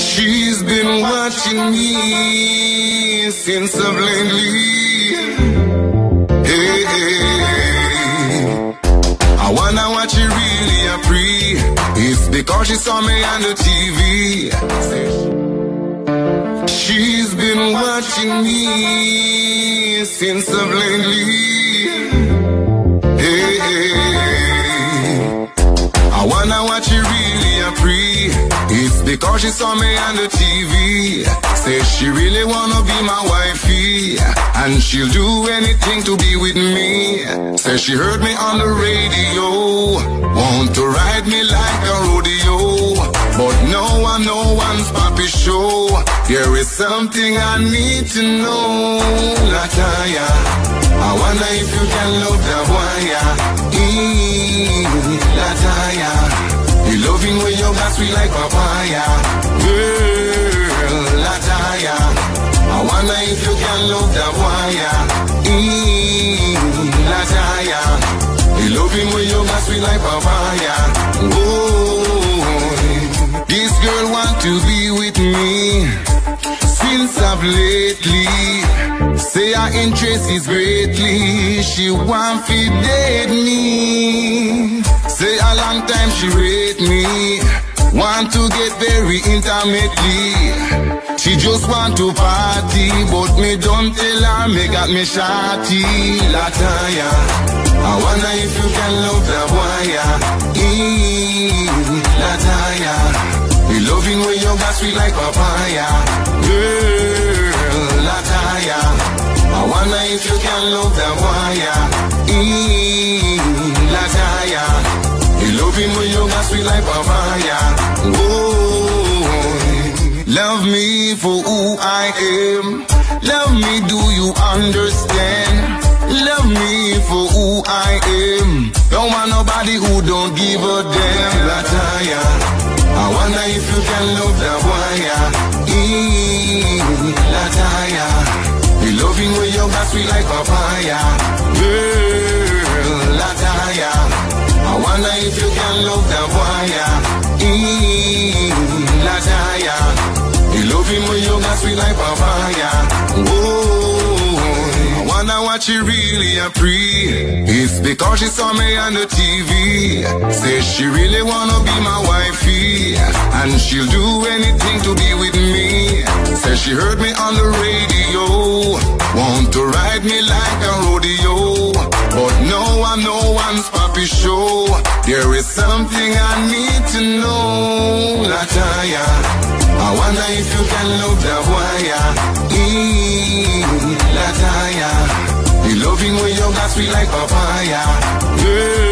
She's been watching me since of lately. Hey, hey. I wonder what she really a pre. It's because she saw me on the TV. She's been watching me since of lately. Hey, hey. I wonder what she really a pre. It's because she saw me on the TV. Says she really wanna be my wifey, and she'll do anything to be with me. Says she heard me on the radio, want to ride me like a rodeo. But no one, no one's papi show. There is something I need to know, Lataya. I wonder if you can love the wire. Lataya, you loving when you got sweet like papaya. Girl, Lataya, I wonder if you can love the wire. Lataya, you loving when you got sweet like papaya. Oh, this girl want to be with me since of lately. Say her interest is greatly. She want to date me. Say a long time she rate me. Want to get very intimately. She just want to party, but me don't tell her me got me shawty. Lataya, I wonder if you can love the wire. Lataya, we loving when you got sweet like papaya. Girl, Lataya, I wonder if you can love the wire. Lataya, you loving when you got sweet like papaya. Oh, love me for who I am. Love me, do you understand? Love me for who I am. Don't want nobody who don't give a damn. Lataya, I wonder if you can love the wire. Lataya, you loving when you got sweet like papaya. Girl, Lataya, I wonder if you can love the wire. Lataya, you loving when you got sweet like papaya. Oh, I wonder what she really a pre. It's because she saw me on the TV. Says she really wanna be my wifey, and she'll do anything to be with me. Says she heard me on the radio, want to ride me like a rodeo. But no one, no one's papi show. There is something I need to know, Lataya. I wonder if you can love the wire. Lataya, you loving when you got sweet like papaya. Girl,